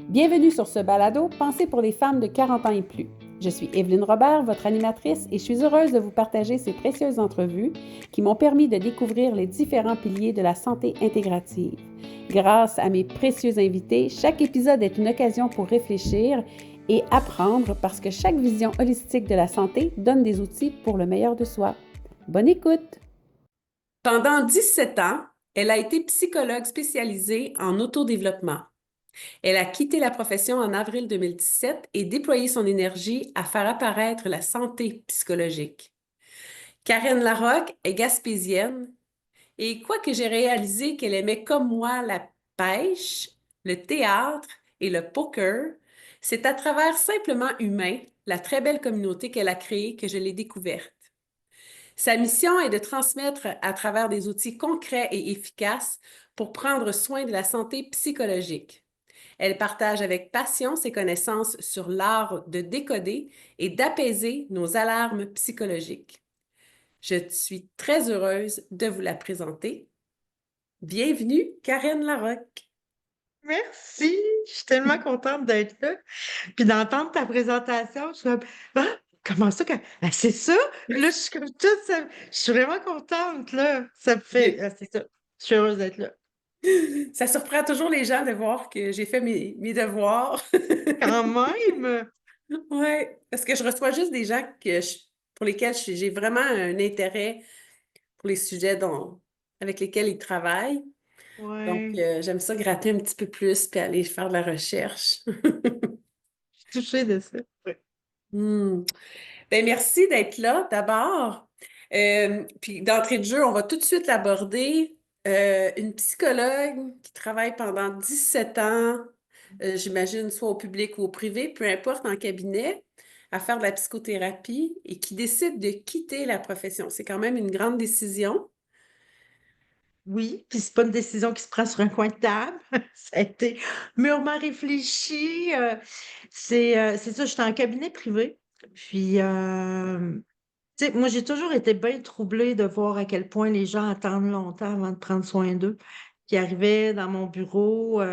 Bienvenue sur ce balado pensé pour les femmes de 40 ans et plus. Je suis Evelyne Robert, votre animatrice, et je suis heureuse de vous partager ces précieuses entrevues qui m'ont permis de découvrir les différents piliers de la santé intégrative. Grâce à mes précieux invités, chaque épisode est une occasion pour réfléchir et apprendre parce que chaque vision holistique de la santé donne des outils pour le meilleur de soi. Bonne écoute! Pendant 17 ans, elle a été psychologue spécialisée en autodéveloppement. Elle a quitté la profession en avril 2017 et déployé son énergie à faire apparaître la santé psychologique. Karen Larocque est gaspésienne et quoique j'ai réalisé qu'elle aimait comme moi la pêche, le théâtre et le poker, c'est à travers Simplement Humain, la très belle communauté qu'elle a créée, que je l'ai découverte. Sa mission est de transmettre à travers des outils concrets et efficaces pour prendre soin de la santé psychologique. Elle partage avec passion ses connaissances sur l'art de décoder et d'apaiser nos alarmes psychologiques. Je suis très heureuse de vous la présenter. Bienvenue, Karen Larocque. Merci, je suis tellement contente d'être là. Puis d'entendre ta présentation, je suis comme ah, comment ça c'est ça? Puis là, je suis comme toute je suis vraiment contente là. Ça me fait c'est ça. Je suis heureuse d'être là. Ça surprend toujours les gens de voir que j'ai fait mes devoirs. Quand même. Oui, parce que je reçois juste des gens pour lesquels j'ai vraiment un intérêt pour les sujets avec lesquels ils travaillent. Donc, Ouais, j'aime ça gratter un petit peu plus puis aller faire de la recherche. je suis touchée de ça. Ouais. Hmm. Ben, merci d'être là d'abord. Puis d'entrée de jeu, on va tout de suite l'aborder. Une psychologue qui travaille pendant 17 ans, j'imagine, soit au public ou au privé, peu importe, en cabinet, à faire de la psychothérapie et qui décide de quitter la profession. C'est quand même une grande décision. Oui, puis c'est pas une décision qui se prend sur un coin de table. Ça a été mûrement réfléchi. C'est ça, j'étais en cabinet privé. Puis tu sais, moi, j'ai toujours été bien troublée de voir à quel point les gens attendent longtemps avant de prendre soin d'eux. Qui arrivaient dans mon bureau, tu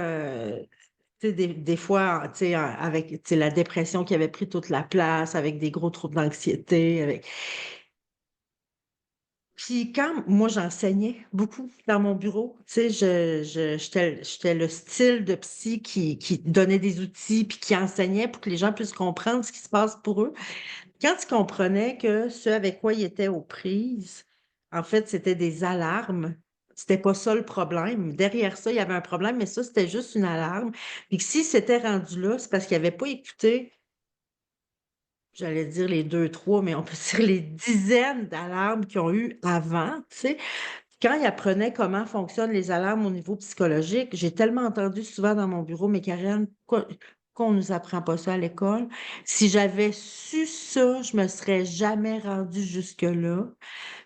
sais, des fois, tu sais, avec tu sais, la dépression qui avait pris toute la place, avec des gros troubles d'anxiété. Puis quand moi, j'enseignais beaucoup dans mon bureau, tu sais, j'étais le style de psy qui donnait des outils puis qui enseignait pour que les gens puissent comprendre ce qui se passe pour eux. Quand ils comprenaient que ce avec quoi ils étaient aux prises, en fait, c'était des alarmes. C'était pas ça le problème. Derrière ça, il y avait un problème, mais ça, c'était juste une alarme. Puis que s'ils s'étaient rendus là, c'est parce qu'ils n'avaient pas écouté, j'allais dire les deux, trois, mais on peut dire les dizaines d'alarmes qu'ils ont eues avant, tu sais. Quand ils apprenaient comment fonctionnent les alarmes au niveau psychologique, j'ai tellement entendu souvent dans mon bureau, mais Karen, pourquoi on nous apprend pas ça à l'école? Si j'avais su ça, je me serais jamais rendue jusque-là.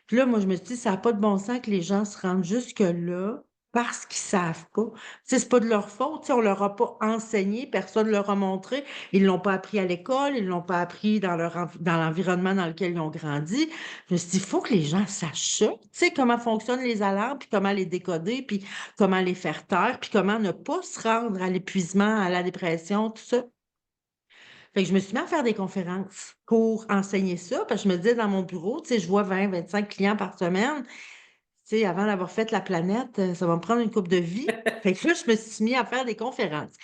Puis là, moi, je me suis dit, ça n'a pas de bon sens que les gens se rendent jusque-là parce qu'ils savent pas. Tu sais, c'est pas de leur faute, tu sais, on leur a pas enseigné, personne leur a montré. Ils l'ont pas appris à l'école, ils l'ont pas appris dans l'environnement dans lequel ils ont grandi. Je me suis dit, il faut que les gens sachent ça, tu sais, comment fonctionnent les alarmes, puis comment les décoder, puis comment les faire taire, puis comment ne pas se rendre à l'épuisement, à la dépression, tout ça. Fait que je me suis mis à faire des conférences pour enseigner ça, parce que je me disais dans mon bureau, tu sais, je vois 20, 25 clients par semaine. Tu sais, avant d'avoir fait la planète, ça va me prendre une coupe de vie. Fait que là, je me suis mis à faire des conférences.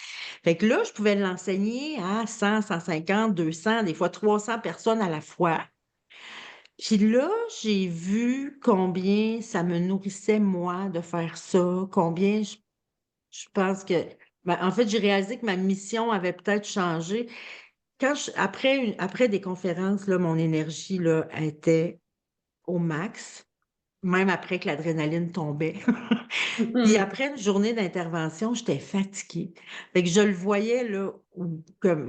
Fait que là, je pouvais l'enseigner à 100, 150, 200, des fois 300 personnes à la fois. Puis là, j'ai vu combien ça me nourrissait, moi, de faire ça, combien je pense que... Ben, en fait, j'ai réalisé que ma mission avait peut-être changé. Après des conférences, là, mon énergie là, était au max, même après que l'adrénaline tombait. Puis après une journée d'intervention, j'étais fatiguée. Fait que je le voyais là,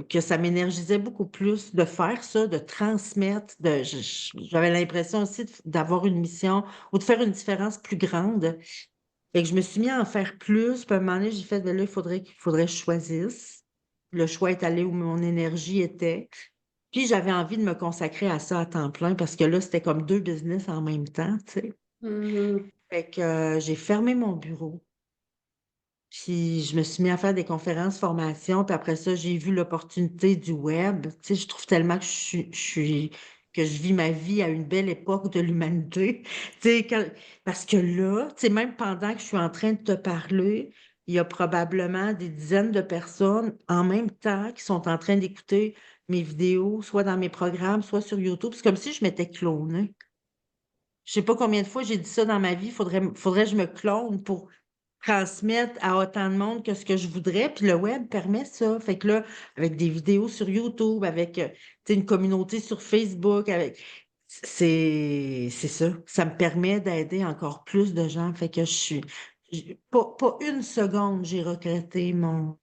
que ça m'énergisait beaucoup plus de faire ça, de transmettre. J'avais l'impression aussi d'avoir une mission ou de faire une différence plus grande. Fait que je me suis mis à en faire plus. Puis à un moment donné, j'ai fait, ben là, il faudrait que je choisisse. Le choix est allé où mon énergie était. Puis j'avais envie de me consacrer à ça à temps plein parce que là, c'était comme deux business en même temps, tu sais. Mhm. Fait que j'ai fermé mon bureau. Puis je me suis mis à faire des conférences, formations, puis après ça, j'ai vu l'opportunité du web. Tu sais, je trouve tellement que que je vis ma vie à une belle époque de l'humanité. Tu sais, parce que là, tu sais, même pendant que je suis en train de te parler, il y a probablement des dizaines de personnes en même temps qui sont en train d'écouter mes vidéos, soit dans mes programmes, soit sur YouTube. C'est comme si je m'étais clonée. Je sais pas combien de fois j'ai dit ça dans ma vie. Faudrait que je me clone pour transmettre à autant de monde que ce que je voudrais. Puis le web permet ça. Fait que là, avec des vidéos sur YouTube, avec tu sais, une communauté sur Facebook, c'est ça. Ça me permet d'aider encore plus de gens. Fait que pas une seconde, j'ai regretté mon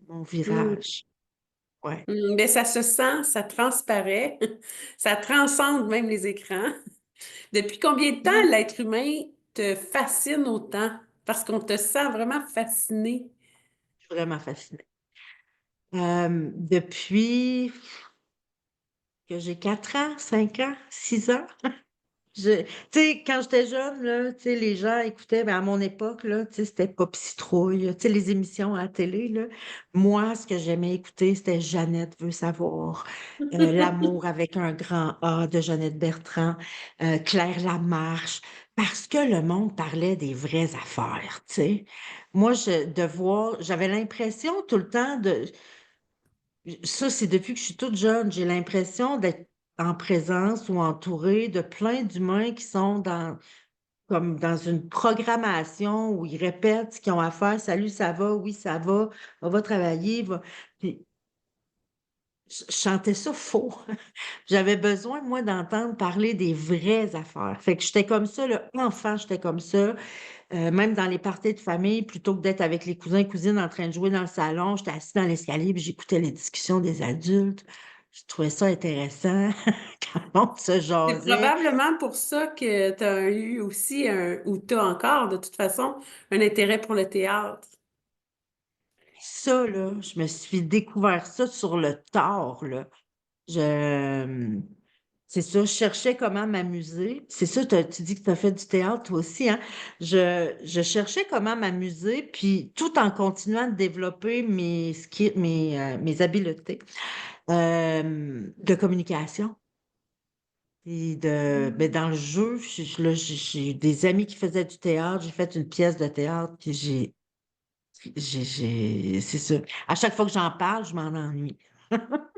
Mm. virage. Ouais. Mais ça se sent, ça transparaît, ça transcende même les écrans. Depuis combien de temps l'être humain te fascine autant? Parce qu'on te sent vraiment fasciné. Je suis vraiment fascinée. Depuis que j'ai 4 ans, 5 ans, 6 ans. Tu sais, quand j'étais jeune, là, tu sais, les gens écoutaient, ben, à mon époque, là, tu sais, c'était Pop Citrouille, tu sais, les émissions à la télé, là. Moi, ce que j'aimais écouter, c'était Jeannette veut savoir, L'amour avec un grand A de Jeannette Bertrand, Claire Lamarche, parce que le monde parlait des vraies affaires, tu sais. Moi, j'avais l'impression tout le temps ça, c'est depuis que je suis toute jeune. J'ai l'impression d'être en présence ou entourée de plein d'humains qui sont comme dans une programmation où ils répètent ce qu'ils ont à faire. Salut, ça va? Oui, ça va. On va travailler. Puis, je chantais ça faux. J'avais besoin, moi, d'entendre parler des vraies affaires. Fait que j'étais comme ça, là, enfant, j'étais comme ça. Même dans les parties de famille, plutôt que d'être avec les cousins et cousines en train de jouer dans le salon, j'étais assise dans l'escalier puis j'écoutais les discussions des adultes. Je trouvais ça intéressant quand on se C'est jasait. probablement pour ça que tu as eu aussi ou tu as encore, de toute façon, un intérêt pour le théâtre. Ça, là, je me suis découvert ça sur le tard, là. Je, c'est ça, je cherchais comment m'amuser. C'est ça, tu dis que tu as fait du théâtre toi aussi, hein? Je cherchais comment m'amuser, puis tout en continuant de développer mes habiletés de communication. Et ben, dans le jeu, là, j'ai eu des amis qui faisaient du théâtre, j'ai fait une pièce de théâtre, puis c'est ça. À chaque fois que j'en parle, je m'en ennuie.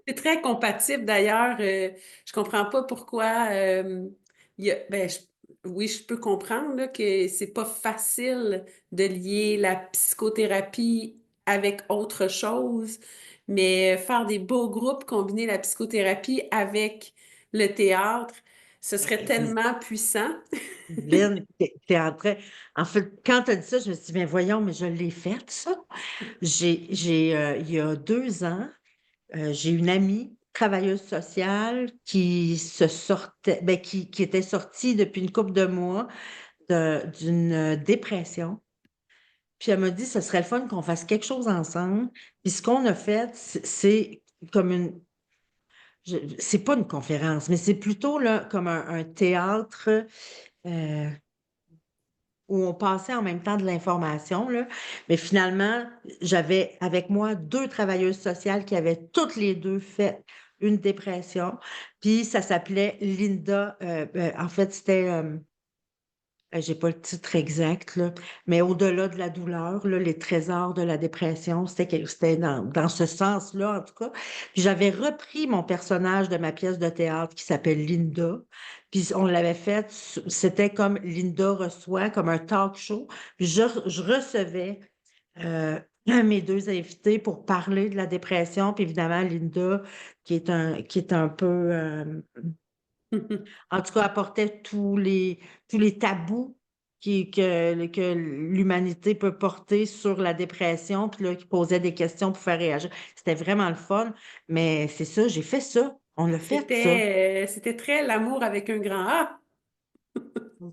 C'est très compatible d'ailleurs. Je comprends pas pourquoi oui, je peux comprendre là, que c'est pas facile de lier la psychothérapie avec autre chose, mais faire des beaux groupes, combiner la psychothérapie avec le théâtre, ce serait tellement puissant. Lynn, t'es en train. En fait, quand tu as dit ça, je me suis dit, mais voyons, mais je l'ai fait, ça. Il y a 2 ans, j'ai une amie travailleuse sociale qui se sortait, ben, qui était sortie depuis une couple de mois d'une dépression. Puis elle m'a dit, ce serait le fun qu'on fasse quelque chose ensemble. Puis ce qu'on a fait, c'est comme c'est pas une conférence, mais c'est plutôt là, comme un théâtre. euh, où on passait en même temps de l'information, là. Mais finalement, j'avais avec moi 2 travailleuses sociales qui avaient toutes les 2 fait une dépression. Puis ça s'appelait Linda. En fait, c'était j'ai pas le titre exact, là, mais au-delà de la douleur, là, les trésors de la dépression, c'était dans ce sens-là, en tout cas. Puis j'avais repris mon personnage de ma pièce de théâtre qui s'appelle Linda. Puis on l'avait fait, c'était comme Linda reçoit, comme un talk show. Puis je recevais mes 2 invités pour parler de la dépression. Puis évidemment, Linda, qui est un peu en tout cas, apportait tous les tabous que l'humanité peut porter sur la dépression, puis là, qui posait des questions pour faire réagir. C'était vraiment le fun, mais c'est ça, j'ai fait ça. On a fait ça. C'était très l'amour avec un grand A.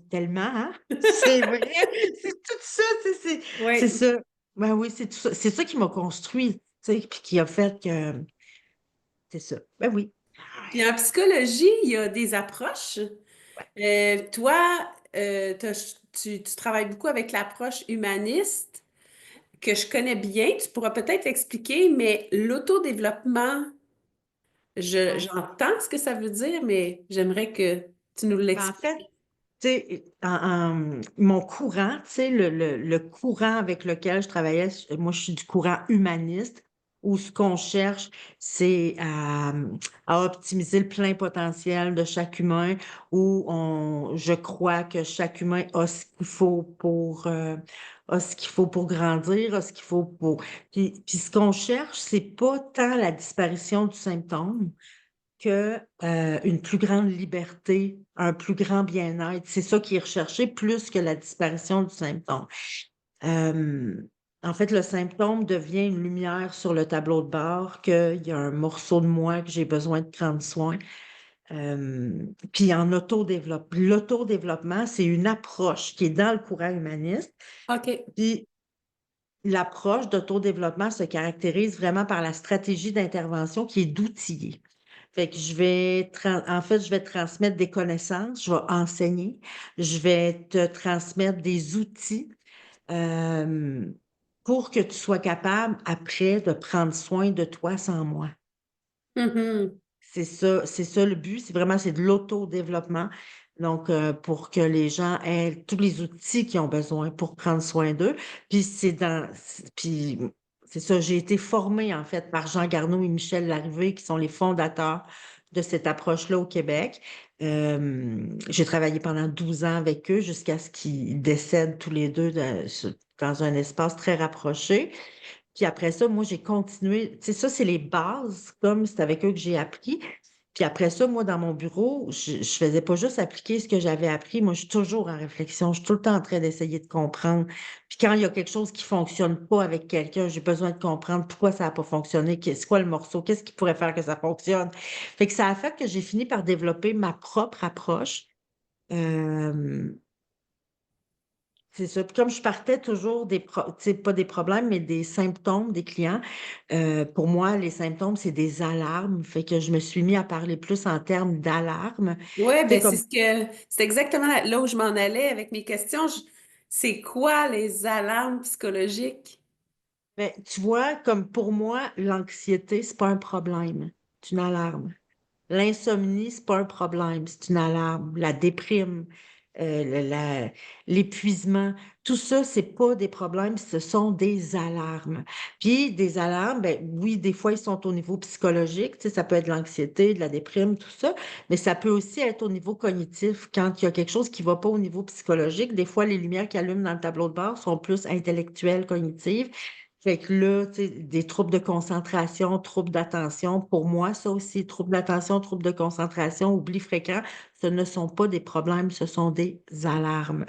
Tellement, hein? C'est vrai, c'est tout ça, c'est Oui. ça. Ben oui, c'est tout ça. C'est ça qui m'a construit, tu sais, puis qui a fait que c'est ça. Ben oui. Puis en psychologie, il y a des approches. Toi, tu travailles beaucoup avec l'approche humaniste. que je connais bien. Tu pourras peut-être expliquer, mais l'autodéveloppement, Ouais. j'entends ce que ça veut dire, mais j'aimerais que tu nous Ben, en fait, l'expliques. tu sais, mon courant, tu sais, le courant avec lequel je travaillais, moi, je suis du courant humaniste, où ce qu'on cherche, c'est à optimiser le plein potentiel de chaque humain, où je crois que chaque humain a ce qu'il faut a ce qu'il faut pour grandir, a ce qu'il faut pour... Puis ce qu'on cherche, c'est pas tant la disparition du symptôme, que une plus grande liberté, un plus grand bien-être. C'est ça qui est recherché plus que la disparition du symptôme. Euh, En fait, le symptôme devient une lumière sur le tableau de bord, qu'il y a un morceau de moi que j'ai besoin de prendre soin. Puis en l'autodéveloppement, c'est une approche qui est dans le courant humaniste. OK. Puis l'approche d'autodéveloppement se caractérise vraiment par la stratégie d'intervention qui est d'outiller. Fait que en fait, je vais te transmettre des connaissances, je vais enseigner, je vais te transmettre des outils euh, pour que tu sois capable après de prendre soin de toi sans moi. Mhm. C'est ça le but, c'est de l'autodéveloppement. Donc, pour que les gens aient tous les outils qu'ils ont besoin pour prendre soin d'eux. Puis c'est ça, j'ai été formée en fait par Jean Garneau et Michel Larrivée, qui sont les fondateurs de cette approche-là au Québec. J'ai travaillé pendant 12 ans avec eux jusqu'à ce qu'ils décèdent tous les deux dans un espace très rapproché. Puis après ça, moi, j'ai continué. Tu sais, ça, c'est les bases, comme c'est avec eux que j'ai appris. Puis après ça, moi, dans mon bureau, je faisais pas juste appliquer ce que j'avais appris. Moi, je suis toujours en réflexion. Je suis tout le temps en train d'essayer de comprendre. Puis quand il y a quelque chose qui fonctionne pas avec quelqu'un, j'ai besoin de comprendre pourquoi ça n'a pas fonctionné, c'est quoi le morceau, qu'est-ce qui pourrait faire que ça fonctionne. Fait que ça a fait que j'ai fini par développer ma propre approche. Euh, c'est ça. Puis comme je partais toujours tu sais, pas des problèmes, mais des symptômes des clients, pour moi, les symptômes, c'est des alarmes. Fait que je me suis mis à parler plus en termes d'alarmes. Ouais, Tu sais, ben comme, c'est exactement là où je m'en allais avec mes questions. C'est quoi les alarmes psychologiques? ben, tu vois, comme pour moi, l'anxiété, c'est pas un problème. C'est une alarme. L'insomnie, c'est pas un problème, c'est une alarme. La déprime, euh, le- la- l'épuisement, tout ça, c'est pas des problèmes, ce sont des alarmes. Puis des alarmes, ben oui, des fois, ils sont au niveau psychologique, tu sais, ça peut être de l'anxiété, de la déprime, tout ça, mais ça peut aussi être au niveau cognitif. Quand il y a quelque chose qui va pas au niveau psychologique, des fois, les lumières qui allument dans le tableau de bord sont plus intellectuelles, cognitives. Fait que là, tu sais, des troubles de concentration, troubles d'attention, pour moi, ça aussi, troubles d'attention, troubles de concentration, oubli fréquent, ce ne sont pas des problèmes, ce sont des alarmes.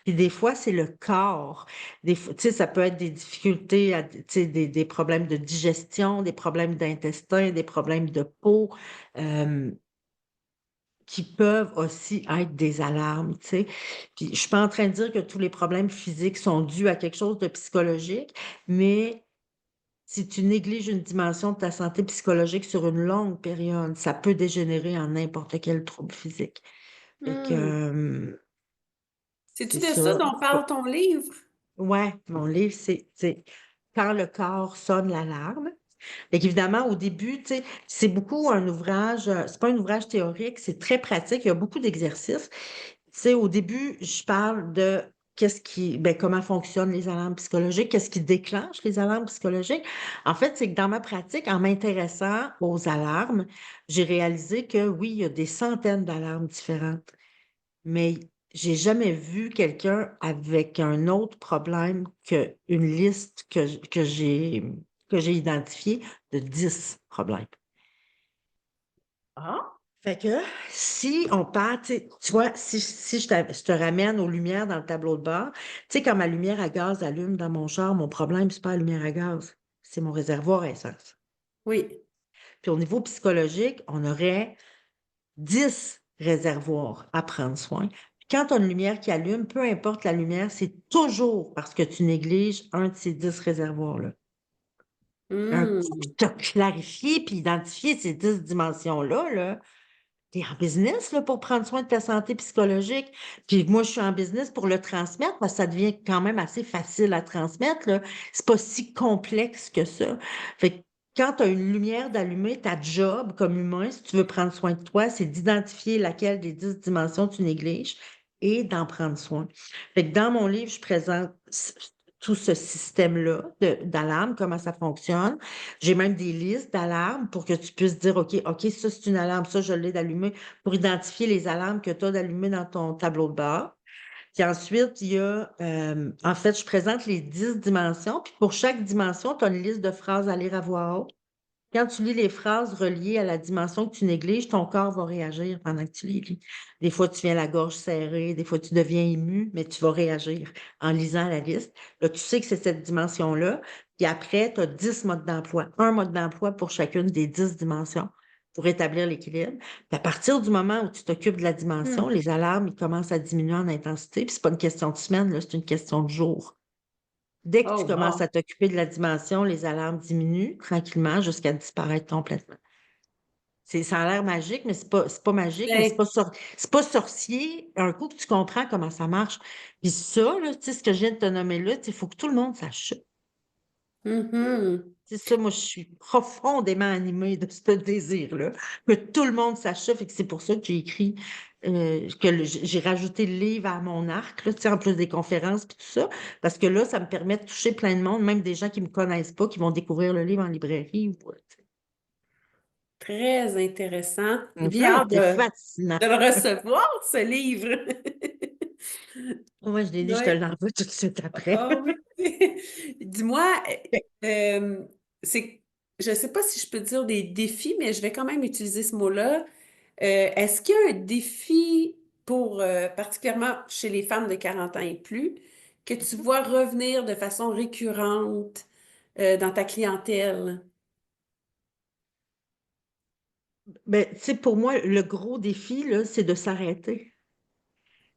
Puis des fois, c'est le corps. Tu sais, ça peut être des difficultés, tu sais, des problèmes de digestion, des problèmes d'intestin, des problèmes de peau. euh, qui peuvent aussi être des alarmes, tu sais. Puis je suis pas en train de dire que tous les problèmes physiques sont dus à quelque chose de psychologique, mais si tu négliges une dimension de ta santé psychologique sur une longue période, ça peut dégénérer en n'importe quel trouble physique. Fait que, Hmm. C'est-tu c'est de ça ça. dont parle ton livre? Ouais, mon livre, c'est quand le corps sonne l'alarme. Fait qu'évidemment, au début, tu sais, c'est beaucoup un ouvrage, c'est pas un ouvrage théorique, c'est très pratique, il y a beaucoup d'exercices. Tu sais, au début, je parle de comment fonctionnent les alarmes psychologiques, qu'est-ce qui déclenche les alarmes psychologiques. En fait, c'est que dans ma pratique, en m'intéressant aux alarmes, j'ai réalisé que oui, il y a des centaines d'alarmes différentes, mais j'ai jamais vu quelqu'un avec un autre problème qu'une liste que j'ai identifiée de 10 problèmes. Ah, Fait que si on part, tu vois, si je te ramène aux lumières dans le tableau de bord, tu sais, quand ma lumière à gaz allume dans mon char, mon problème, c'est pas la lumière à gaz, c'est mon réservoir à essence. oui. Puis au niveau psychologique, on aurait 10 réservoirs à prendre soin. Puis quand tu as une lumière qui allume, peu importe la lumière, c'est toujours parce que tu négliges un de ces 10 réservoirs-là. Un coup que Hmm. tu as clarifié puis identifié ces 10 dimensions-là, là, t'es en business là, pour prendre soin de ta santé psychologique. Puis moi, je suis en business pour le transmettre parce que ça devient quand même assez facile à transmettre, là. C'est pas si complexe que ça. Fait que quand tu as une lumière d'allumer, ta job comme humain, si tu veux prendre soin de toi, c'est d'identifier laquelle des 10 dimensions tu négliges et d'en prendre soin. Fait que dans mon livre, je présente tout ce système-là d'alarme, comment ça fonctionne. J'ai même des listes d'alarmes pour que tu puisses dire, OK, ça, c'est une alarme, ça, je l'ai d'allumer pour identifier les alarmes que tu as d'allumer dans ton tableau de bord. Puis ensuite, il y a, en fait, je présente les 10 dimensions. Puis pour chaque dimension, tu as une liste de phrases à lire à voix haute. Quand tu lis les phrases reliées à la dimension que tu négliges, ton corps va réagir pendant que tu les lis. Des fois, tu viens la gorge serrée, des fois, tu deviens ému, mais tu vas réagir en lisant la liste. Là, tu sais que c'est cette dimension-là. Puis après, tu as 10 modes d'emploi. Un mode d'emploi pour chacune des 10 dimensions pour établir l'équilibre. Puis à partir du moment où tu t'occupes de la dimension, Hmm. les alarmes, ils commencent à diminuer en intensité. Puis c'est pas une question de semaine, là, c'est une question de jours. Dès que tu Oh, commences wow. à t'occuper de la dimension, les alarmes diminuent tranquillement jusqu'à disparaître complètement. Ça a l'air magique, mais c'est pas magique, mais Ben, c'est pas sorcier. Un coup que tu comprends comment ça marche. Puis ça, là, tu sais, ce que je viens de te nommer là, il faut que tout le monde sache ça. mhm. C'est ça, moi, je suis profondément animée de ce désir-là, que tout le monde sache ça. Fait que c'est pour ça que j'ai écrit, j'ai rajouté le livre à mon arc, là, tu sais, en plus des conférences puis tout ça, parce que là, ça me permet de toucher plein de monde, même des gens qui ne me connaissent pas, qui vont découvrir le livre en librairie. Très intéressant. J'ai bien Mhm, hâte c'est fascinant. de le recevoir, ce livre. Moi, je l'ai lu, je te Oui. l'envoie tout de suite après. Ah oui. Dis-moi, euh, c'est, je ne sais pas si je peux dire des défis, mais je vais quand même utiliser ce mot-là. Est-ce qu'il y a un défi pour, particulièrement chez les femmes de 40 ans et plus, que tu vois revenir de façon récurrente, dans ta clientèle? Ben, tu sais, pour moi, le gros défi, là, c'est de s'arrêter.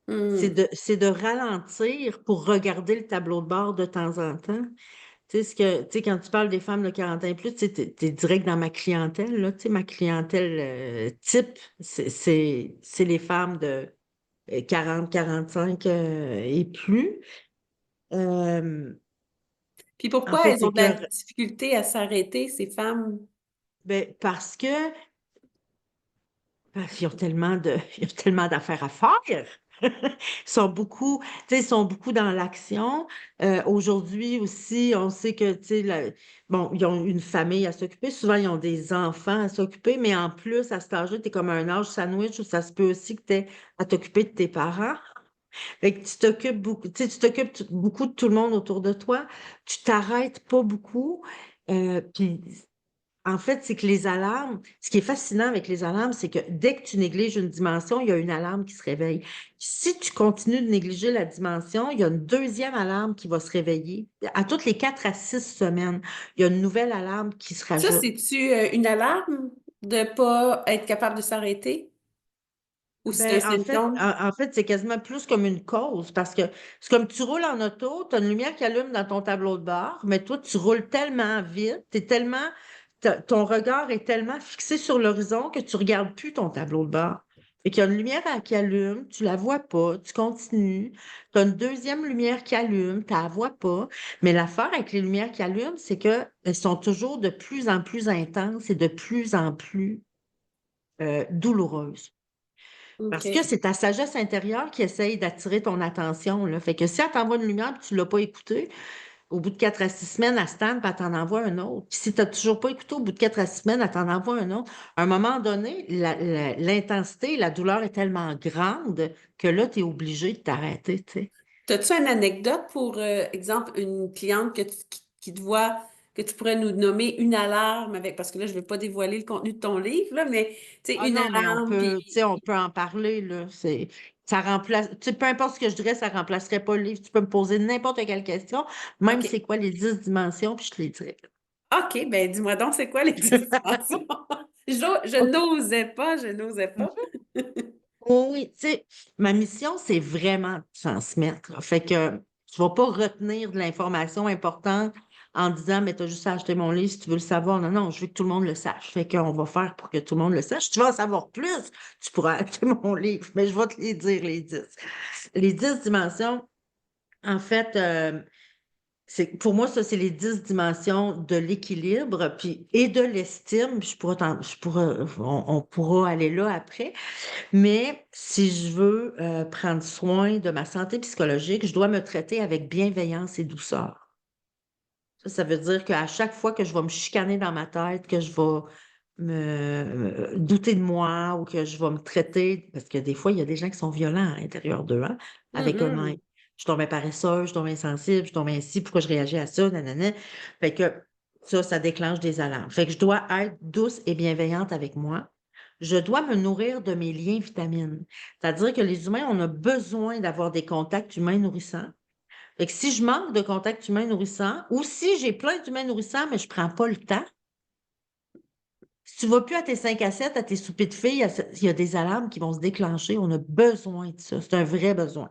Hmm. C'est de ralentir pour regarder le tableau de bord de temps en temps. Tu sais, quand tu parles des femmes de 40 ans et plus, tu sais, t'es direct dans ma clientèle, là. Tu sais, ma clientèle type, c'est les femmes de 40, 45 et plus. Euh, Puis en pourquoi fait, elles ont c'est de la que difficulté à s'arrêter, ces femmes? ben, parce qu'ils ont tellement ils ont tellement d'affaires à faire. Ils sont beaucoup, tu sais, ils sont beaucoup dans l'action. Aujourd'hui aussi, on sait que, tu sais, bon, ils ont une famille à s'occuper. Souvent, ils ont des enfants à s'occuper, mais en plus, à cet âge-là, tu es comme un âge sandwich où ça se peut aussi que tu aies à t'occuper de tes parents. Fait que tu t'occupes beaucoup, tu sais, tu t'occupes beaucoup de tout le monde autour de toi. Tu t'arrêtes pas beaucoup. Puis en fait, c'est que les alarmes, ce qui est fascinant avec les alarmes, c'est que dès que tu négliges une dimension, il y a une alarme qui se réveille. Si tu continues de négliger la dimension, il y a une deuxième alarme qui va se réveiller. À toutes les 4 à 6 semaines, il y a une nouvelle alarme qui se Ça, rajoute. c'est-tu une alarme de ne pas être capable de s'arrêter ou c'est un Ben, symptôme? en fait, c'est quasiment plus comme une cause parce que c'est comme tu roules en auto, tu as une lumière qui allume dans ton tableau de bord, mais toi, tu roules tellement vite, ton regard est tellement fixé sur l'horizon que tu regardes plus ton tableau de bord. Et qu'il y a une lumière qui allume, tu la vois pas, tu continues. Tu as une deuxième lumière qui allume, tu la vois pas. Mais l'affaire avec les lumières qui allument, c'est qu'elles sont toujours de plus en plus intenses et de plus en plus douloureuses. Parce que OK. c'est ta sagesse intérieure qui essaye d'attirer ton attention, là. Fait que si elle t'envoie une lumière et tu ne l'as pas écoutée, au bout de 4 à 6 semaines, elle se tanne, puis elle t'en envoie un autre. Puis si tu n'as toujours pas écouté, au bout de 4 à 6 semaines, elle t'en envoie un autre. À un moment donné, l'intensité, la douleur est tellement grande que là, tu es obligé de t'arrêter, tu sais. As-tu une anecdote pour, exemple, une cliente qui te voit, que tu pourrais nous nommer une alarme avec, parce que là, je ne veux pas dévoiler le contenu de ton livre, là, mais tu sais, Ah une non, mais alarme, tu sais, on puis peut en parler, là. Ça remplace, tu sais, peu importe ce que je dirais, ça remplacerait pas le livre. Tu peux me poser n'importe quelle question, même OK. c'est quoi les 10 dimensions, puis je te les dirais. OK, ben dis-moi donc, c'est quoi les dimensions? Je n'osais pas, je n'osais pas. Mhm. Oui, oui, tu sais, ma mission, c'est vraiment de transmettre, là. Fait que tu vas pas retenir de l'information importante en disant, mais t'as juste à acheter mon livre si tu veux le savoir. Non, non, je veux que tout le monde le sache. Fait qu'on va faire pour que tout le monde le sache. Si tu veux en savoir plus, tu pourras acheter mon livre, mais je vais te les dire, les 10. Les 10 dimensions, en fait, pour moi, ça, c'est les 10 dimensions de l'équilibre puis, et de l'estime. On pourra aller là après. Mais si je veux prendre soin de ma santé psychologique, je dois me traiter avec bienveillance et douceur. Ça veut dire qu'à chaque fois que je vais me chicaner dans ma tête, que je vais me douter de moi ou que je vais me traiter, parce que des fois, il y a des gens qui sont violents à l'intérieur d'eux, hein, avec eux-mêmes. Mhm. Je tombe paresseuse, je tombe insensible, je tombe ainsi, pourquoi je réagis à ça, nanana. Fait que ça déclenche des alarmes. Fait que je dois être douce et bienveillante avec moi. Je dois me nourrir de mes liens vitamines. C'est-à-dire que les humains, on a besoin d'avoir des contacts humains nourrissants. Fait que si je manque de contacts humains nourrissants ou si j'ai plein d'humains nourrissants, mais je ne prends pas le temps, si tu ne vas plus à tes 5 à 7, à tes soupers de filles, il y a des alarmes qui vont se déclencher. On a besoin de ça. C'est un vrai besoin.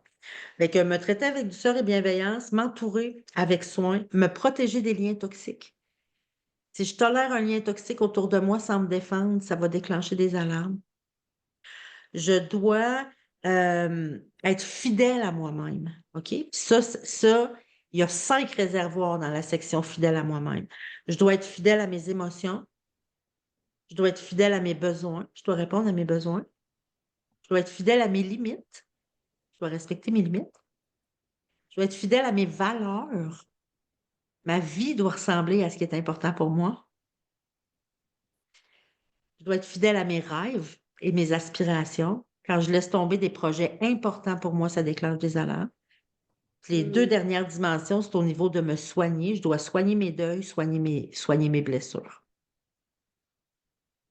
Fait que me traiter avec douceur et bienveillance, m'entourer avec soin, me protéger des liens toxiques. Si je tolère un lien toxique autour de moi sans me défendre, ça va déclencher des alarmes. Je dois être fidèle à moi-même. OK? Puis ça, il y a 5 réservoirs dans la section fidèle à moi-même. Je dois être fidèle à mes émotions. Je dois être fidèle à mes besoins. Je dois répondre à mes besoins. Je dois être fidèle à mes limites. Je dois respecter mes limites. Je dois être fidèle à mes valeurs. Ma vie doit ressembler à ce qui est important pour moi. Je dois être fidèle à mes rêves et mes aspirations. Quand je laisse tomber des projets importants pour moi, ça déclenche des alarmes. Les 2 Mhm. dernières dimensions, c'est au niveau de me soigner. Je dois soigner mes deuils, soigner mes blessures.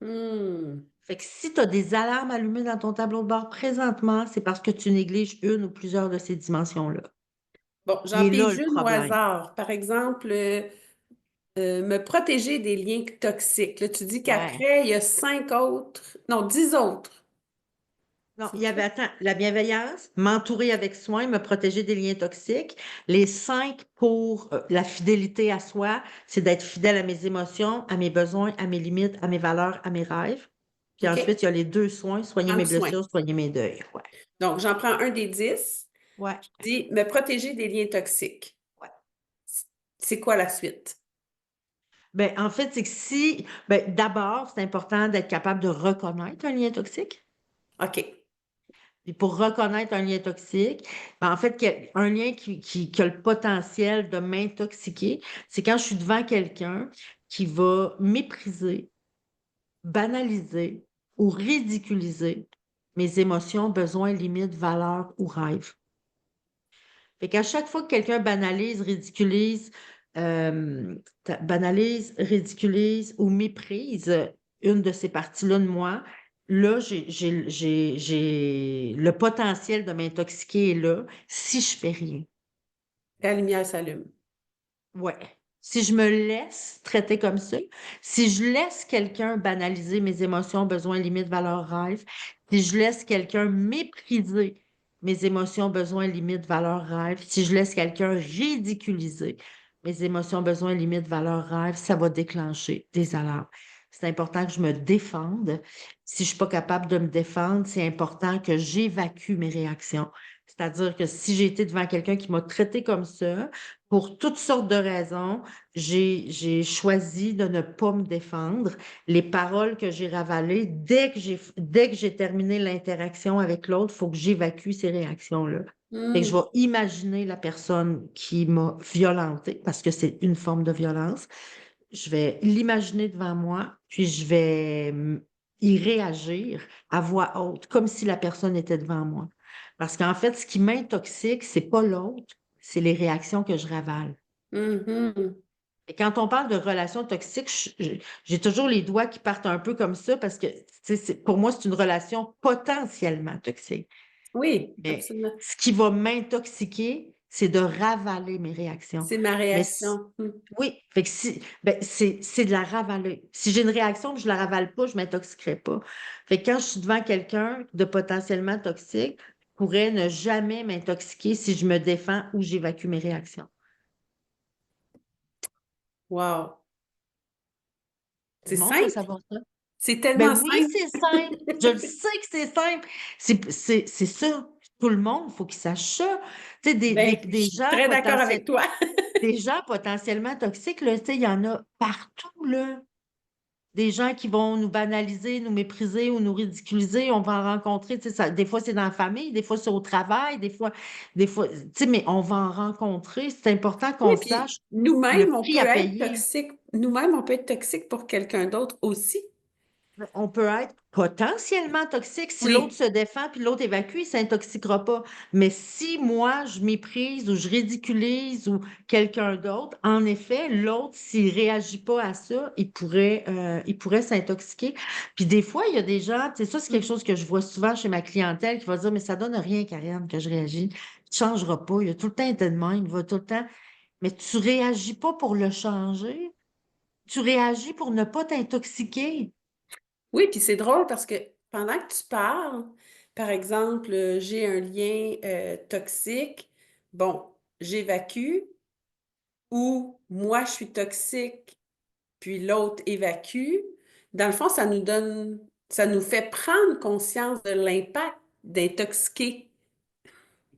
Hmm. Fait que si tu as des alarmes allumées dans ton tableau de bord présentement, c'est parce que tu négliges une ou plusieurs de ces dimensions-là. Bon, Il j'en est là pige le une au problème. hasard. Par exemple, me protéger des liens toxiques. Là, tu dis Ouais. qu'après, il y a 5 autres, non, 10 autres. Non, il C'est y ça? avait, attends, la bienveillance, m'entourer avec soin, me protéger des liens toxiques. Les 5 pour la fidélité à soi, c'est d'être fidèle à mes émotions, à mes besoins, à mes limites, à mes valeurs, à mes rêves. Puis OK. ensuite, il y a les 2 soins, soigner mes Prendre soin. blessures, soigner mes deuils. Ouais. Donc, j'en prends un des 10. Ouais. Je dis me protéger des liens toxiques. Ouais. C'est quoi la suite? Ben, en fait, c'est que ben, d'abord, c'est important d'être capable de reconnaître un lien toxique. OK. Et pour reconnaître un lien toxique, ben, en fait, un lien qui a le potentiel de m'intoxiquer, c'est quand je suis devant quelqu'un qui va mépriser, banaliser ou ridiculiser mes émotions, besoins, limites, valeurs ou rêves. Fait qu'à chaque fois que quelqu'un euh, ridiculise ou méprise une de ces parties-là de moi, là, j'ai le potentiel de m'intoxiquer est là si je fais rien. La lumière s'allume. Ouais. Si je me laisse traiter comme ça, si je laisse quelqu'un banaliser mes émotions, besoins, limites, valeurs, rêves, si je laisse quelqu'un mépriser mes émotions, besoins, limites, valeurs, rêves, si je laisse quelqu'un ridiculiser mes émotions, besoins, limites, valeurs, rêves, ça va déclencher des alarmes. C'est important que je me défende. Si je ne suis pas capable de me défendre, c'est important que j'évacue mes réactions. C'est-à-dire que si j'ai été devant quelqu'un qui m'a traité comme ça, pour toutes sortes de raisons, j'ai choisi de ne pas me défendre. Les paroles que j'ai ravalées, dès que j'ai terminé l'interaction avec l'autre, il faut que j'évacue ces réactions-là. Et que je Hmm. vais imaginer la personne qui m'a violentée, parce que c'est une forme de violence. Je vais l'imaginer devant moi, puis je vais y réagir à voix haute, comme si la personne était devant moi. Parce qu'en fait, ce qui m'intoxique, c'est pas l'autre, c'est les réactions que je ravale. Mhm. Et quand on parle de relations toxiques, j'ai toujours les doigts qui partent un peu comme ça parce que tu sais, pour moi, c'est une relation potentiellement toxique. Oui, Mais absolument. ce qui va m'intoxiquer, c'est de ravaler mes réactions. C'est ma Mais réaction. Hmm. oui, fait que ben, c'est de la ravaler. Si j'ai une réaction que je ne la ravale pas, je ne m'intoxiquerai pas. Fait que quand je suis devant quelqu'un de potentiellement toxique, je pourrais ne jamais m'intoxiquer si je me défends ou j'évacue mes réactions. Wow. Tout le C'est monde peut simple. savoir ça. C'est Ben tellement oui, simple. c'est simple. Je le sais que c'est simple. C'est ça. Tout le monde, il faut qu'il sache ça. Tu sais, Ben, je suis très d'accord avec toi. des gens potentiellement toxiques, là, tu sais, il y en a partout, là. Des gens qui vont nous banaliser, nous mépriser ou nous ridiculiser, on va en rencontrer, tu sais, des fois c'est dans la famille, des fois c'est au travail, des fois, tu sais, mais on va en rencontrer. C'est important Oui, qu'on puis sache le nous-mêmes, on prix peut à être payer. toxique. Nous-mêmes, on peut être toxique pour quelqu'un d'autre aussi. On peut être potentiellement toxique. Si l'autre Oui. se défend puis l'autre évacue, il ne s'intoxiquera pas. Mais si moi, je méprise ou je ridiculise ou quelqu'un d'autre, en effet, l'autre, s'il ne réagit pas à ça, il pourrait s'intoxiquer. Puis des fois, il y a des gens, tu sais, ça, c'est quelque chose que je vois souvent chez ma clientèle qui va dire, mais ça donne rien, Karianne, que je réagis. Tu ne changeras pas. Il a tout le temps été de même. Il va tout le temps. Mais tu ne réagis pas pour le changer. Tu réagis pour ne pas t'intoxiquer. Oui, puis c'est drôle parce que pendant que tu parles, par exemple, j'ai un lien toxique, bon, j'évacue, ou moi, je suis toxique, puis l'autre évacue. Dans le fond, ça nous fait prendre conscience de l'impact d'intoxiquer.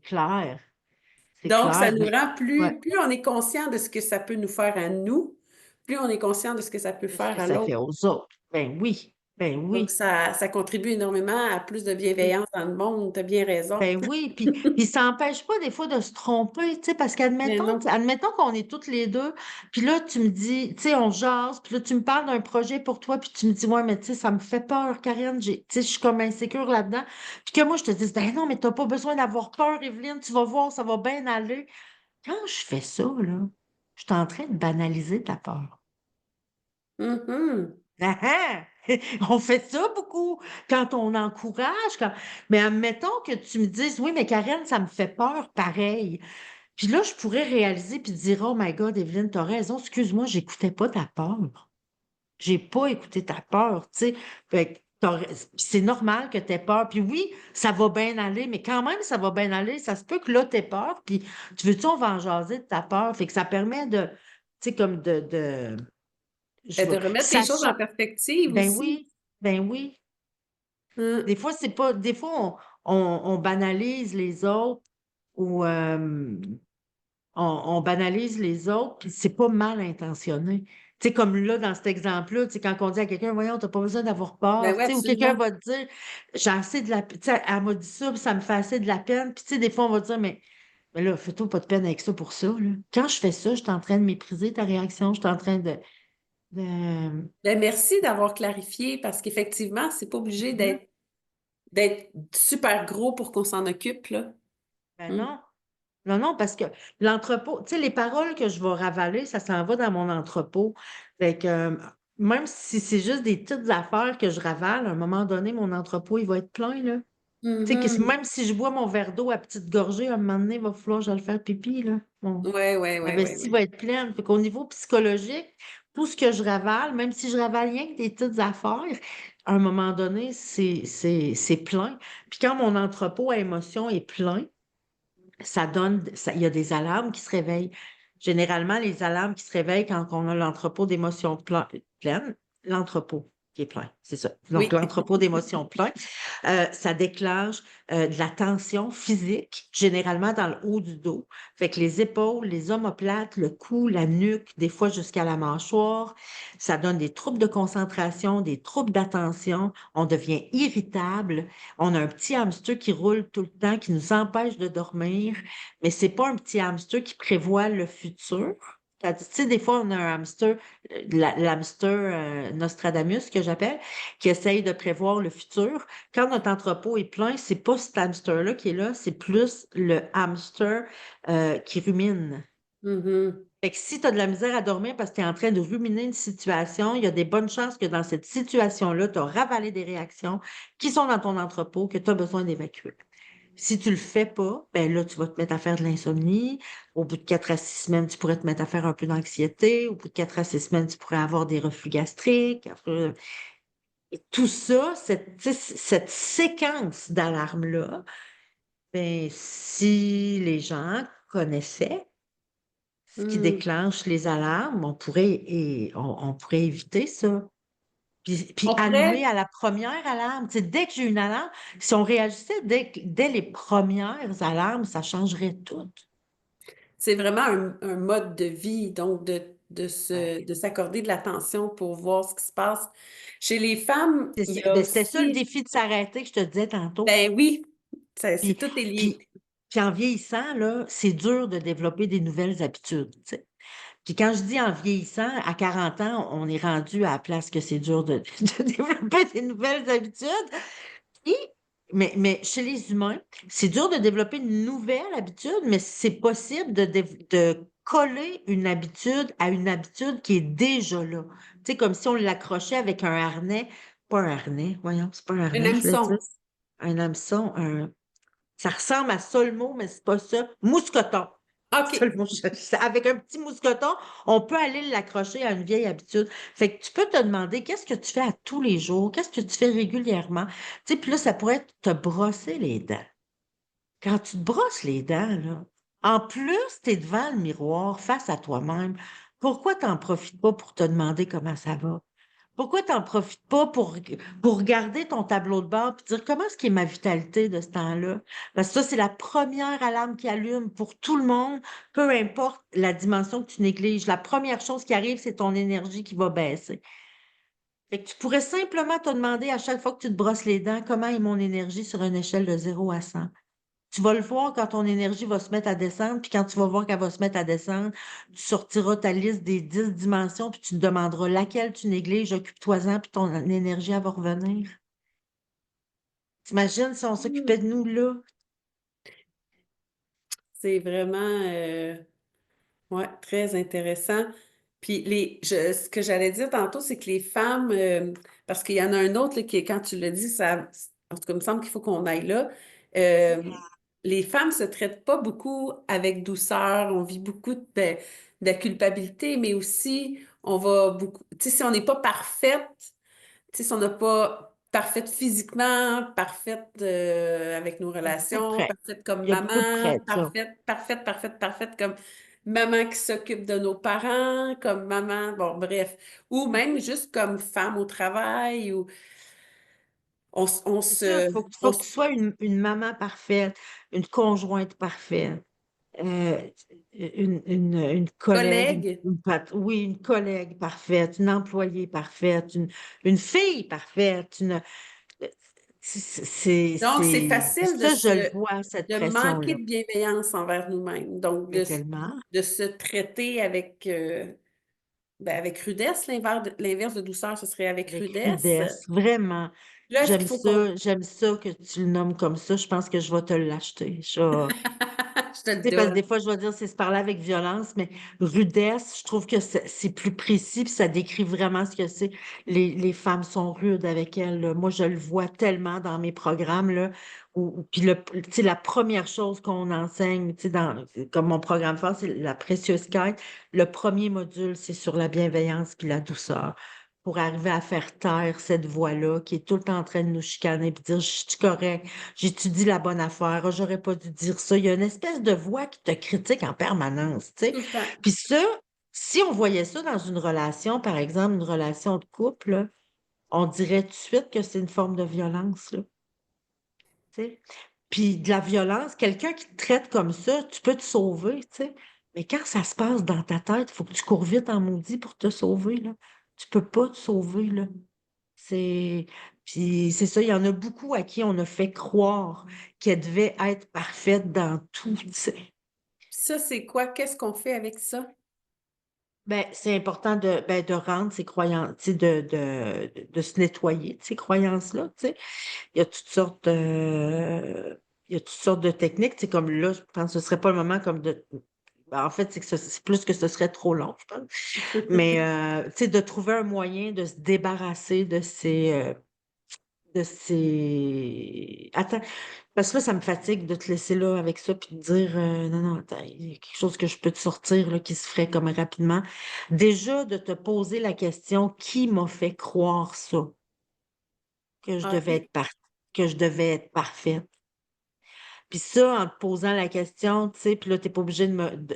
Clair. C'est Donc, ça clair, nous mais rend ouais, plus on est conscient de ce que ça peut nous faire à nous, plus on est conscient de ce que ça peut qu'est-ce faire que à ça l'autre. fait aux autres? Ben Donc, oui, ça contribue énormément à plus de oui, bienveillance dans le monde. Tu as bien raison. ben oui. Puis ça n'empêche pas des fois de se tromper, tu sais, parce Mais qu'admettons, non. admettons qu'on est toutes les deux, puis là, tu me dis, tu sais, on jase, puis là, tu me parles d'un projet pour toi, puis tu me dis, ouais, mais tu sais, ça me fait peur, Karine, tu sais, je suis comme insécure là-dedans. Puis que moi, je te dis, ben non, mais tu n'as pas besoin d'avoir peur, Evelyne, tu vas voir, ça va bien aller. Quand je fais ça, là, je suis en train de banaliser ta peur. Mhm. Ah ah! On fait ça beaucoup quand on encourage. Mais admettons que tu me dises, oui, mais Karen, ça me fait peur, pareil. Puis là, je pourrais réaliser puis dire, oh my God, Evelyne, t'as raison, excuse-moi, j'écoutais pas ta peur. J'ai pas écouté ta peur, tu sais. Fait que puis c'est normal que tu aies peur. Puis oui, ça va bien aller, mais quand même, ça va bien aller. Ça se peut que là, tu peur. Puis tu veux-tu, on va en jaser de ta peur. Fait que ça permet de, tu sais, comme je De veux, remettre les ça choses en sort. perspective Ben aussi. oui, ben oui. Hum. Des fois, c'est pas. Des fois, on banalise les autres ou on banalise les autres, puis c'est pas mal intentionné. Tu sais, comme là, dans cet exemple-là, tu sais, quand on dit à quelqu'un, voyons, t'as pas besoin d'avoir Ben peur, oui, tu sais, ou quelqu'un absolument. va te dire, j'ai assez de la peine, tu sais, elle m'a dit ça, puis ça me fait assez de la peine, puis tu sais, des fois, on va dire, mais là, fais-toi pas de peine avec ça pour ça, là. Quand je fais ça, je suis en train de mépriser ta réaction, je suis en train de... Ben merci d'avoir clarifié parce qu'effectivement, c'est pas obligé d'être super gros pour qu'on s'en occupe, là. Ben Hum. non. Non, non, parce que l'entrepôt, tu sais, les paroles que je vais ravaler, ça s'en va dans mon entrepôt. Fait que même si c'est juste des petites affaires que je ravale, à un moment donné, mon entrepôt, il va être plein, là. Tu sais, Mhm. même si je bois mon verre d'eau à petite gorgée, à un moment donné, il va falloir que je le fasse pipi, là. Ouais, ouais, Ma ouais, ouais, vestie ouais. va être pleine. Fait qu'au niveau psychologique, tout ce que je ravale, même si je ravale rien que des petites affaires, à un moment donné, c'est plein. Puis quand mon entrepôt à émotions est plein, il y a des alarmes qui se réveillent. Généralement, les alarmes qui se réveillent quand on a l'entrepôt d'émotions pleines, l'entrepôt qui est plein, c'est ça. Donc, Oui. l'entrepôt d'émotions plein, ça déclenche de la tension physique, généralement dans le haut du dos. Fait que les épaules, les omoplates, le cou, la nuque, des fois jusqu'à la mâchoire, ça donne des troubles de concentration, des troubles d'attention, on devient irritable, on a un petit hamster qui roule tout le temps, qui nous empêche de dormir, mais c'est pas un petit hamster qui prévoit le futur. Tu sais, des fois, on a un hamster, l'hamster Nostradamus, que j'appelle, qui essaye de prévoir le futur. Quand notre entrepôt est plein, c'est pas cet hamster-là qui est là, c'est plus le hamster qui rumine. Mhm. Fait que si tu as de la misère à dormir parce que tu es en train de ruminer une situation, il y a des bonnes chances que dans cette situation-là, tu as ravalé des réactions qui sont dans ton entrepôt que tu as besoin d'évacuer. Si tu le fais pas, ben là, tu vas te mettre à faire de l'insomnie. Au bout de 4 à 6 semaines, tu pourrais te mettre à faire un peu d'anxiété. Au bout de 4 à 6 semaines, tu pourrais avoir des reflux gastriques. Et tout ça, tu sais, cette séquence d'alarmes-là, ben, si les gens connaissaient, ce qui déclenche les alarmes, on pourrait éviter ça. Puis On allumer pourrait, à la première alarme. Tu sais, dès que j'ai une alarme, si on réagissait dès les premières alarmes, ça changerait tout. c'est vraiment un mode de vie, donc Ouais. de s'accorder de l'attention pour voir ce qui se passe. Chez les femmes, il y a Ben, c'était ça le aussi, défi de s'arrêter que je te disais tantôt. ben oui, c'est Puis, tout est lié. puis, puis en vieillissant, là, c'est dur de développer des nouvelles habitudes. Tu sais. Puis quand je dis en vieillissant, à 40 ans, on est rendu à la place que c'est dur de développer des nouvelles habitudes. Et- mais chez les humains, c'est dur de développer une nouvelle habitude, mais c'est possible de coller une habitude à une habitude qui est déjà là. Tu sais, comme si on l'accrochait avec un harnais, pas un harnais, voyons, c'est pas un Un harnais, je voulais dire, hameçon. un hameçon, ça ressemble à ça le mot, mais c'est pas ça. Mousqueton. OK. C'est ça le mot. Avec un petit mousqueton, on peut aller l'accrocher à une vieille habitude. Fait que tu peux te demander qu'est-ce que tu fais à tous les jours, qu'est-ce que tu fais régulièrement. Tu sais, puis là, ça pourrait être te brosser les dents. Quand tu te brosses les dents, là, en plus, tu es devant le miroir, face à toi-même. Pourquoi tu n'en profites pas pour te demander comment ça va? Pourquoi tu n'en profites pas pour regarder ton tableau de bord et dire comment est-ce qu'est ma vitalité de ce temps-là? Parce que ça, c'est la première alarme qui allume pour tout le monde, peu importe la dimension que tu négliges. La première chose qui arrive, c'est ton énergie qui va baisser. Fait que tu pourrais simplement te demander à chaque fois que tu te brosses les dents, comment est mon énergie sur une échelle de 0 à 100. Tu vas le voir quand ton énergie va se mettre à descendre, puis quand tu vas voir qu'elle va se mettre à descendre, tu sortiras ta liste des 10 dimensions, puis tu te demanderas laquelle tu négliges, occupe-toi-en, puis ton énergie, elle va revenir. T'imagines si on s'occupait de nous là? C'est vraiment ouais, très intéressant. Puis ce que j'allais dire tantôt, c'est que les femmes, parce qu'il y en a un autre là, qui, quand tu le dis, ça, en tout cas, il me semble qu'il faut qu'on aille là. Euh, les femmes se traitent pas beaucoup avec douceur. On vit beaucoup de la culpabilité, mais aussi on va beaucoup. Tu sais, si on n'est pas parfaite, tu sais, si on n'a pas parfaite physiquement, parfaite avec nos Il y a beaucoup de relations, prêts. parfaite comme Il y a beaucoup de maman, prêts, ça. parfaite comme maman qui s'occupe de nos parents, comme maman, bon, bref, ou même juste comme femme au travail, ou on C'est ça, se, faut on que se tu sois une maman parfaite, une conjointe parfaite, euh, une collègue, collègue. oui, une collègue parfaite, une employée parfaite, une fille parfaite, Donc, c'est facile ça, je le vois, cette de manquer pression-là. de bienveillance envers nous-mêmes. Donc, Mais tellement, de se traiter avec, ben, avec rudesse, l'inverse de douceur, ce serait avec avec rudesse. rudesse, vraiment. Là, est-ce qu'il faut qu'on... J'aime ça que tu le nommes comme ça. Je pense que je vais te l'acheter. Je te le Tu sais, parce que des donne. fois, je vais dire c'est se parler avec violence, mais rudesse, je trouve que c'est plus précis, puis ça décrit vraiment ce que c'est. Les femmes sont rudes avec elles, là. Moi, je le vois tellement dans mes programmes, là, puis tu sais, la première chose qu'on enseigne, tu sais, comme mon programme phare, c'est la précieuse quête. Le premier module, c'est sur la bienveillance puis la douceur. Pour arriver à faire taire cette voix-là qui est tout le temps en train de nous chicaner puis dire je suis correct, j'étudie la bonne affaire, ah, j'aurais pas dû dire ça. Il y a une espèce de voix qui te critique en permanence, tu sais. Tout le temps. Puis ça, si on voyait ça dans une relation, par exemple, une relation de couple, là, on dirait tout de suite que c'est une forme de violence, là, tu sais. Puis de la violence, quelqu'un qui te traite comme ça, tu peux te sauver, tu sais. Mais quand ça se passe dans ta tête, il faut que tu cours vite en maudit pour te sauver, là. Tu peux pas te sauver, là. C'est Puis c'est ça, il y en a beaucoup à qui on a fait croire qu'elle devait être parfaite dans tout, tu sais. Puis ça, c'est quoi? Qu'est-ce qu'on fait avec ça? Ben, c'est important de rendre ces croyances, tu sais, de se nettoyer de ces croyances-là, tu sais. Il y a toutes sortes il y a toutes sortes de techniques, tu sais, comme là, je pense que ce serait pas le moment comme de ben, en fait, c'est que c'est plus que ce serait trop long, je pense. Mais tu sais, de trouver un moyen de se débarrasser Attends, parce que là, ça me fatigue de te laisser là avec ça puis de dire non, non, attends, il y a quelque chose que je peux te sortir là, qui se ferait comme rapidement. Déjà, de te poser la question, qui m'a fait croire ça, que je devais OK. être que je devais être parfaite? Puis ça, en te posant la question, tu sais, puis là, t'es pas obligé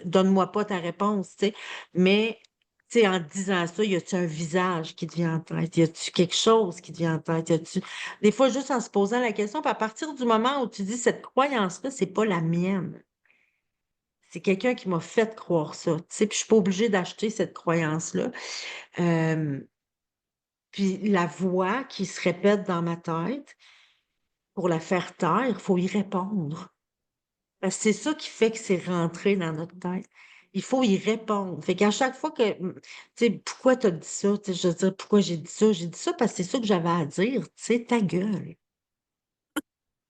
donne-moi pas ta réponse, tu sais. Mais, tu sais, en te disant ça, y a-tu un visage qui te vient en tête? Y a-tu quelque chose qui te vient en tête? Y a-tu... Des fois, juste en se posant la question, puis à partir du moment où tu dis cette croyance-là, c'est pas la mienne. C'est quelqu'un qui m'a fait croire ça, tu sais, puis je suis pas obligée d'acheter cette croyance-là. Euh, Puis la voix qui se répète dans ma tête, pour la faire taire, il faut y répondre. Parce que c'est ça qui fait que c'est rentré dans notre tête. Il faut y répondre. Fait qu'à chaque fois que, tu sais, pourquoi t'as dit ça? Tu sais, je veux dire, pourquoi j'ai dit ça? J'ai dit ça parce que c'est ça que j'avais à dire. Tu sais, ta gueule.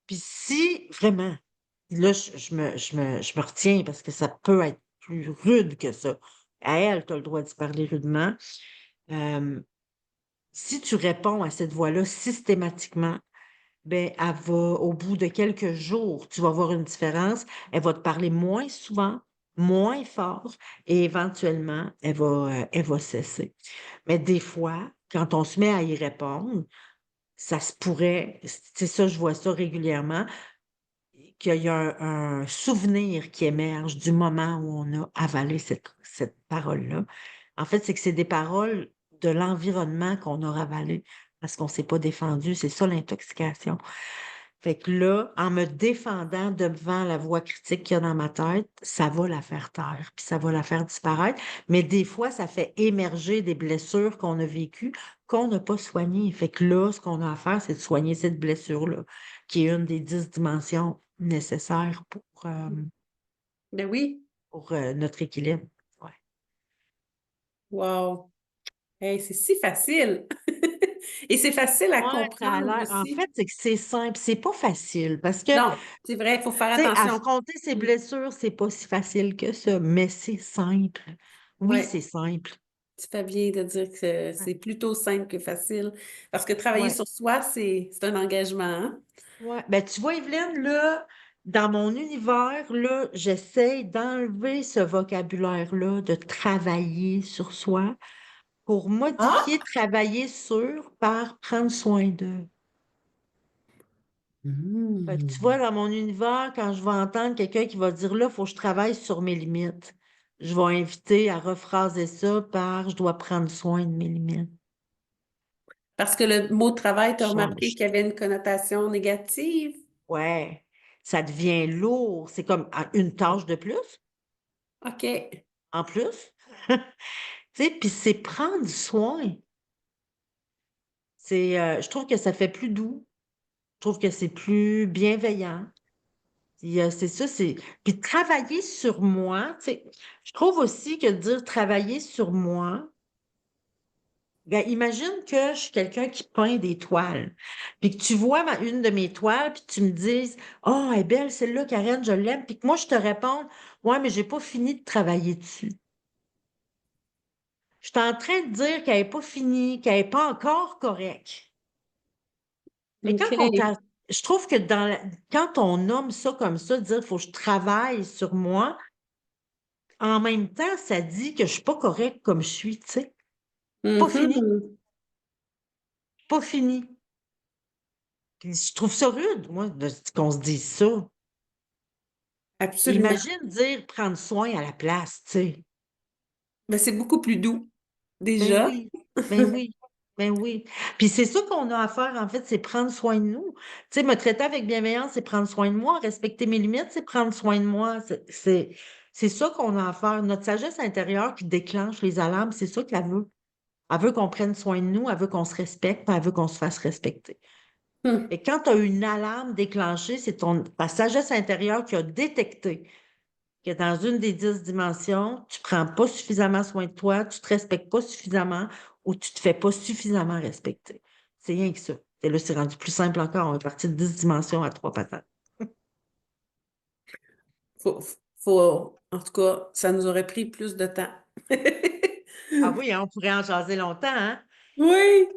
Puis si, vraiment, là, je me retiens parce que ça peut être plus rude que ça. À elle, tu as le droit d'y parler rudement. Euh, Si tu réponds à cette voix-là systématiquement, ben, elle va, au bout de quelques jours, tu vas voir une différence. Elle va te parler moins souvent, moins fort, et éventuellement, elle va cesser. Mais des fois, quand on se met à y répondre, ça se pourrait, c'est ça, je vois ça régulièrement, qu'il y a un souvenir qui émerge du moment où on a avalé cette parole-là. En fait, c'est que c'est des paroles de l'environnement qu'on a ravalé parce qu'on ne s'est pas défendu. C'est ça l'intoxication. Fait que là, en me défendant devant la voix critique qu'il y a dans ma tête, ça va la faire taire, puis ça va la faire disparaître. Mais des fois, ça fait émerger des blessures qu'on a vécues, qu'on n'a pas soignées. Fait que là, ce qu'on a à faire, c'est de soigner cette blessure-là, qui est une des 10 dimensions nécessaires Ben oui. pour notre équilibre. Ouais. Wow. Hey, c'est si facile. Et c'est facile à Ouais, ça a comprendre l'air. En aussi. fait, c'est que c'est simple, c'est pas facile parce que, tu Non, c'est vrai, il faut faire sais, attention. affronter ses Mm. blessures, c'est pas si facile que ça, mais c'est simple. Oui, Ouais, c'est simple. tu fais bien de dire que Ouais. c'est plutôt simple que facile. Parce que travailler Ouais. sur soi, c'est un engagement, hein? Ouais. Ben, tu vois, Evelyne, là, dans mon univers, là, j'essaie d'enlever ce vocabulaire-là, de travailler sur soi pour Ah! modifier travailler sur par prendre soin d'eux. Fait que tu vois, Hmm. dans mon univers, quand je vais entendre quelqu'un qui va dire là, il faut que je travaille sur mes limites, je vais inviter à rephraser ça par je dois prendre soin de mes limites. Parce que le mot travail, tu as remarqué Change. qu'il y avait une connotation négative. Ouais, ça devient lourd. C'est comme une tâche de plus, OK. en plus. Tu sais, puis c'est prendre soin. Je trouve que ça fait plus doux. Je trouve que c'est plus bienveillant. C'est ça, c'est. Puis travailler sur moi, tu sais, je trouve aussi que de dire travailler sur moi, ben, imagine que je suis quelqu'un qui peint des toiles, puis que tu vois une de mes toiles, puis tu me dises, oh, elle est belle celle-là, Karen, je l'aime, puis que moi je te réponds, ouais, mais j'ai pas fini de travailler dessus. Je suis en train de dire qu'elle n'est pas finie, qu'elle n'est pas encore correcte. Mais OK. je trouve que quand on nomme ça comme ça, dire faut que je travaille sur moi, en même temps, ça dit que je suis pas correcte comme je suis, tu sais. Pas fini, Mhm. pas fini. Puis je trouve ça rude, moi, qu'on se dise ça. Absolument. Imagine dire prendre soin à la place, tu sais. Mais c'est beaucoup plus doux, Ben déjà. oui, ben oui, ben oui. Puis c'est ça qu'on a à faire, en fait, c'est prendre soin de nous. Tu sais, me traiter avec bienveillance, c'est prendre soin de moi. Respecter mes limites, c'est prendre soin de moi. C'est ça qu'on a à faire. Notre sagesse intérieure qui déclenche les alarmes, c'est ça qu'elle veut. Elle veut qu'on prenne soin de nous, elle veut qu'on se respecte, puis elle veut qu'on se fasse respecter. Hmm. Et quand tu as une alarme déclenchée, c'est ta sagesse intérieure qui a détecté que dans une des 10 dimensions, tu prends pas suffisamment soin de toi, tu te respectes pas suffisamment ou tu te fais pas suffisamment respecter. C'est rien que ça. Et là, c'est rendu plus simple encore. On est parti de 10 dimensions à 3 patates. Faut, en tout cas, ça nous aurait pris plus de temps. Ah oui, hein, on pourrait en jaser longtemps, hein? Oui,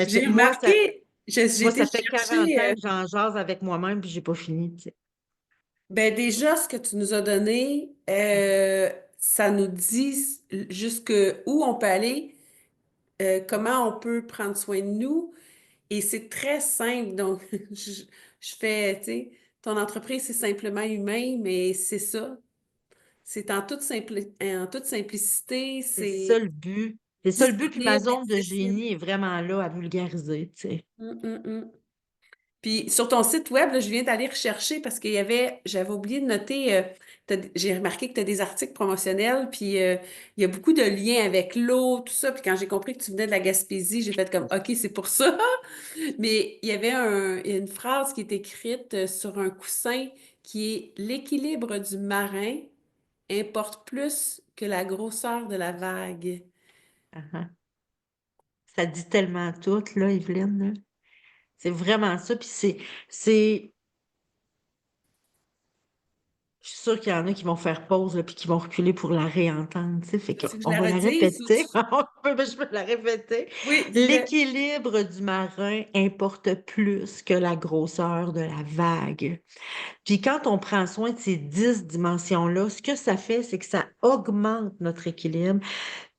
j'ai Moi, remarqué, j'ai été ça fait 40 chercher, ans que j'en jase avec moi-même puis j'ai pas fini, tu sais. ben déjà, ce que tu nous as donné, ça nous dit jusque où on peut aller, comment on peut prendre soin de nous, et c'est très simple. Donc, je fais, tu sais, ton entreprise, c'est simplement humain, mais c'est ça. C'est en toute simplicité, C'est ça c'est le but. C'est ça le but, puis ma disponible, zone de accessible. génie est vraiment là à vulgariser, tu sais. Mm. Puis sur ton site web, là, je viens d'aller rechercher parce j'avais oublié de noter, j'ai remarqué que tu as des articles promotionnels, puis il y a beaucoup de liens avec l'eau, tout ça. Puis quand j'ai compris que tu venais de la Gaspésie, j'ai fait comme, OK, c'est pour ça. Mais il y a une phrase qui est écrite sur un coussin qui est l'équilibre du marin importe plus que la grosseur de la vague. Ah, ah. Ça dit tellement tout, là, Evelyne, là. C'est vraiment ça. Puis c'est, je suis sûre qu'il y en a qui vont faire pause, là, puis qui vont reculer pour la réentendre, tu sais. Fait Tu veux que je qu'on la va la redise ou répéter. Je peux la répéter. Oui, dis-le. L'équilibre du marin importe plus que la grosseur de la vague. Puis quand on prend soin de ces 10 dimensions-là, ce que ça fait, c'est que ça augmente notre équilibre.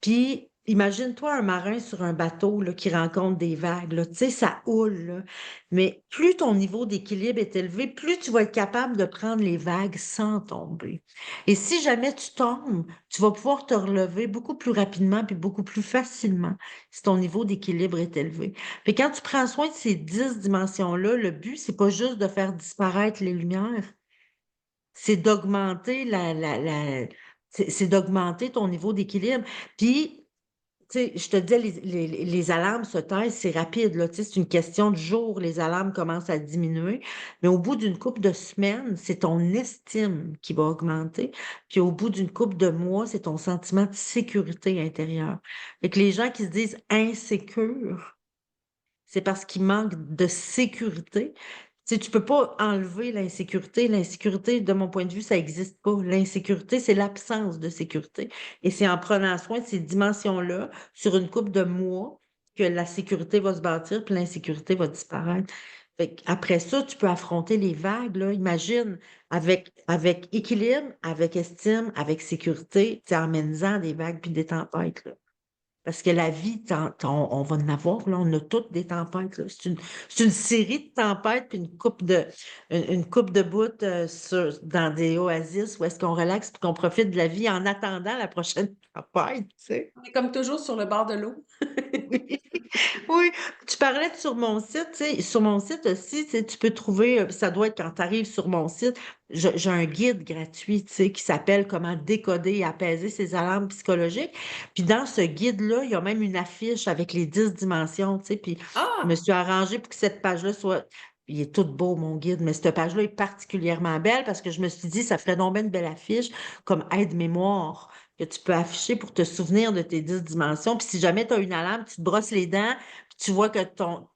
Puis, imagine-toi un marin sur un bateau là, qui rencontre des vagues. Là. Tu sais, ça houle. Là. Mais plus ton niveau d'équilibre est élevé, plus tu vas être capable de prendre les vagues sans tomber. Et si jamais tu tombes, tu vas pouvoir te relever beaucoup plus rapidement puis beaucoup plus facilement si ton niveau d'équilibre est élevé. Puis quand tu prends soin de ces 10 dimensions-là, le but, c'est pas juste de faire disparaître les lumières, c'est d'augmenter c'est d'augmenter ton niveau d'équilibre. Puis, tu sais, je te disais, les alarmes se taisent, c'est rapide, là, tu sais, c'est une question de jours, les alarmes commencent à diminuer, mais au bout d'une couple de semaines, c'est ton estime qui va augmenter, puis au bout d'une couple de mois, c'est ton sentiment de sécurité intérieure. Fait que les gens qui se disent insécures, c'est parce qu'il manque de sécurité. Tu sais, tu peux pas enlever l'insécurité. L'insécurité, de mon point de vue, ça n'existe pas. L'insécurité, c'est l'absence de sécurité. Et c'est en prenant soin de ces dimensions-là, sur une couple de mois, que la sécurité va se bâtir, puis l'insécurité va disparaître. Après ça, tu peux affronter les vagues, là. Imagine, avec équilibre, avec estime, avec sécurité, tu emmènes-en des vagues puis des tempêtes, là. Parce que la vie, on va en avoir, là, on a toutes des tempêtes, là. C'est une série de tempêtes, puis une coupe de bouts dans des oasis où est-ce qu'on relaxe puis qu'on profite de la vie en attendant la prochaine tempête, tu sais. On est comme toujours sur le bord de l'eau. Oui. Oui, tu parlais de sur mon site, tu sais, sur mon site aussi, tu sais, tu peux trouver, ça doit être quand tu arrives sur mon site, j'ai un guide gratuit, tu sais, qui s'appelle Comment décoder et apaiser ses alarmes psychologiques. Puis dans ce guide-là, il y a même une affiche avec les 10 dimensions, tu sais, puis je me Ah! suis arrangée pour que cette page-là soit, il est tout beau, mon guide, mais cette page-là est particulièrement belle parce que je me suis dit, ça ferait donc bien une belle affiche comme aide-mémoire que tu peux afficher pour te souvenir de tes 10 dimensions. Puis si jamais tu as une alarme, tu te brosses les dents, puis tu vois que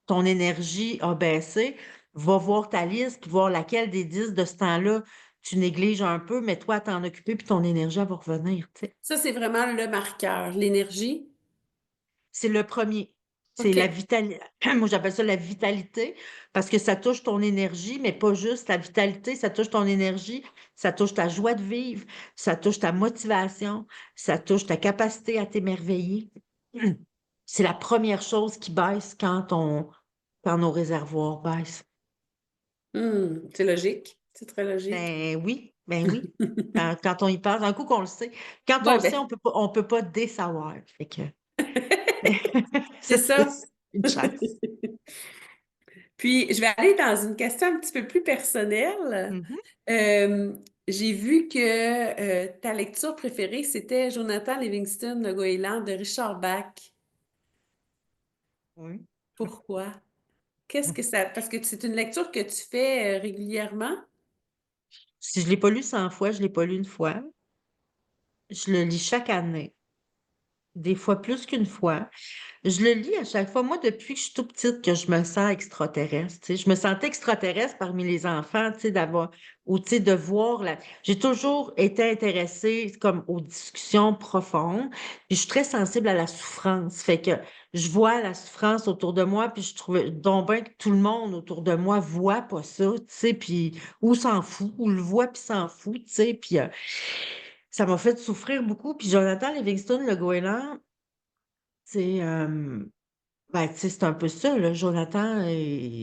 ton énergie a baissé, va voir ta liste, puis voir laquelle des 10 de ce temps-là tu négliges un peu, mais toi, à t'en occuper, puis ton énergie elle va revenir. Tu sais. Ça, c'est vraiment le marqueur, l'énergie. C'est le premier. C'est la OK. vitalité. Moi, j'appelle ça la vitalité parce que ça touche ton énergie, mais pas juste la vitalité, ça touche ton énergie, ça touche ta joie de vivre, ça touche ta motivation, ça touche ta capacité à t'émerveiller. C'est la première chose qui baisse quand nos réservoirs baissent. C'est logique. C'est très logique. Ben oui, ben oui. Quand on y pense, un coup qu'on le sait. Quand on Ouais, le sait, ben, on peut pas désavoir. Fait que, c'est ça, c'est ça. une chance. Puis, je vais aller dans une question un petit peu plus personnelle. Mhm. Euh, j'ai vu que ta lecture préférée, c'était Jonathan Livingston, le goéland de Richard Bach. Oui. Pourquoi? Qu'est-ce que ça... Parce que c'est une lecture que tu fais régulièrement? Si je l'ai pas lu 100 fois, je l'ai pas lu une fois. Je le lis chaque année, des fois plus qu'une fois. Je le lis à chaque fois. Moi, depuis que je suis toute petite, que je me sens extraterrestre. Tu sais. Je me sentais extraterrestre parmi les enfants, tu sais, d'avoir, ou tu sais, de voir la. J'ai toujours été intéressée comme aux discussions profondes. Puis je suis très sensible à la souffrance. Fait que je vois la souffrance autour de moi, puis je trouve donc bien que tout le monde autour de moi voit pas ça, tu sais, puis ou s'en fout, ou le voit puis s'en fout, tu sais. Puis ça m'a fait souffrir beaucoup. Puis Jonathan Livingston, le goéland, c'est Ben, tu sais, c'est un peu ça, là. Jonathan,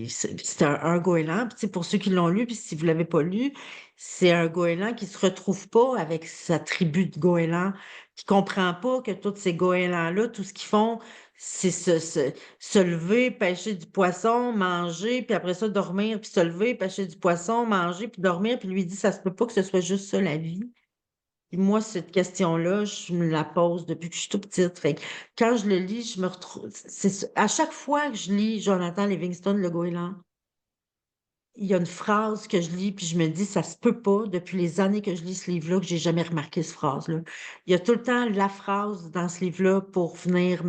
c'est un goéland. Puis, tu sais, pour ceux qui l'ont lu, puis si vous l'avez pas lu, c'est un goéland qui se retrouve pas avec sa tribu de goélands, qui comprend pas que tous ces goélands-là, tout ce qu'ils font, c'est se lever, pêcher du poisson, manger, puis après ça, dormir, puis se lever, pêcher du poisson, manger, puis dormir. Puis lui, il dit, ça se peut pas que ce soit juste ça, la vie. Puis moi, cette question-là, je me la pose depuis que je suis toute petite. Fait que quand je le lis, je me retrouve. À chaque fois que je lis Jonathan Livingston, le goéland, il y a une phrase que je lis, puis je me dis, ça se peut pas, depuis les années que je lis ce livre-là, que j'ai jamais remarqué cette phrase-là. Il y a tout le temps la phrase dans ce livre-là pour venir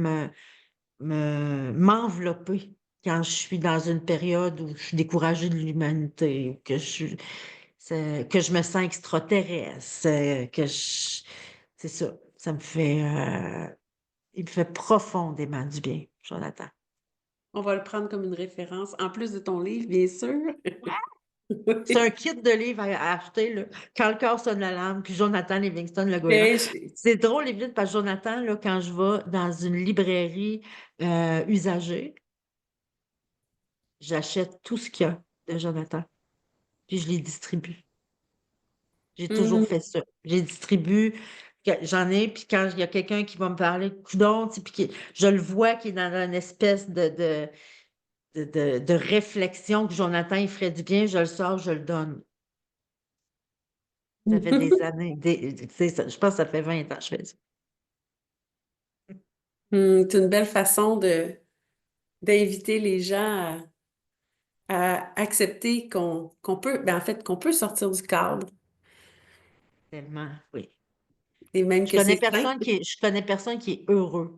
m'envelopper quand je suis dans une période où je suis découragée de l'humanité, ou que je me sens extraterrestre, c'est ça. Il me fait profondément du bien, Jonathan. On va le prendre comme une référence, en plus de ton livre, bien sûr. C'est un kit de livres à acheter, là. Quand le corps sonne l'alarme, puis Jonathan Livingston, le goéland. Mais C'est drôle, évidemment, parce que Jonathan, là, quand je vais dans une librairie usagée, j'achète tout ce qu'il y a de Jonathan, puis je les distribue. J'ai toujours hmm, fait ça. J'ai distribué, j'en ai, puis quand il y a quelqu'un qui va me parler, coudonc, tu sais, puis je le vois qui est dans une espèce de réflexion que Jonathan, il ferait du bien, je le sors, je le donne. Ça fait des années, tu sais, je pense que ça fait 20 ans que je fais ça. c'est une belle façon de d'inviter les gens à accepter qu'on peut, ben en fait, qu'on peut sortir du cadre Tellement, oui. et même que c'est sain. Je connais personne qui est heureux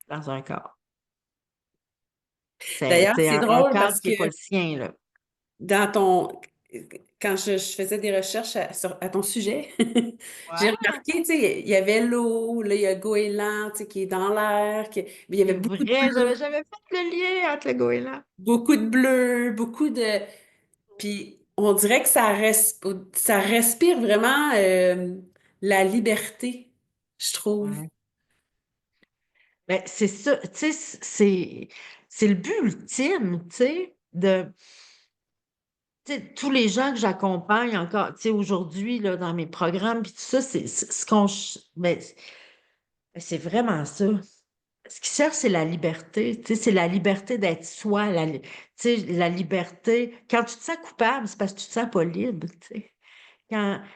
dans un corps. D'ailleurs, C'est c'est un drôle cadre parce qui que n'est pas le sien, là. dans ton, quand je faisais des recherches à ton sujet, j'ai Ouais, remarqué, tu sais, il y avait l'eau, là, il y a goéland, tu sais, qui est dans l'air, mais il y avait c'est vrai, j'avais jamais fait le lien entre le goéland. beaucoup de bleu, beaucoup de, puis on dirait que ça respire vraiment la liberté, je trouve. Ouais. Ben, c'est ça, tu sais, c'est le but ultime, tu sais, tu sais, tous les gens que j'accompagne encore, tu sais, aujourd'hui, là, dans mes programmes, puis tout ça, c'est ce ben, c'est vraiment ça. Ce qu'ils cherchent, c'est la liberté, tu sais, c'est la liberté d'être soi, tu sais, la liberté. Quand tu te sens coupable, c'est parce que tu te sens pas libre, tu sais.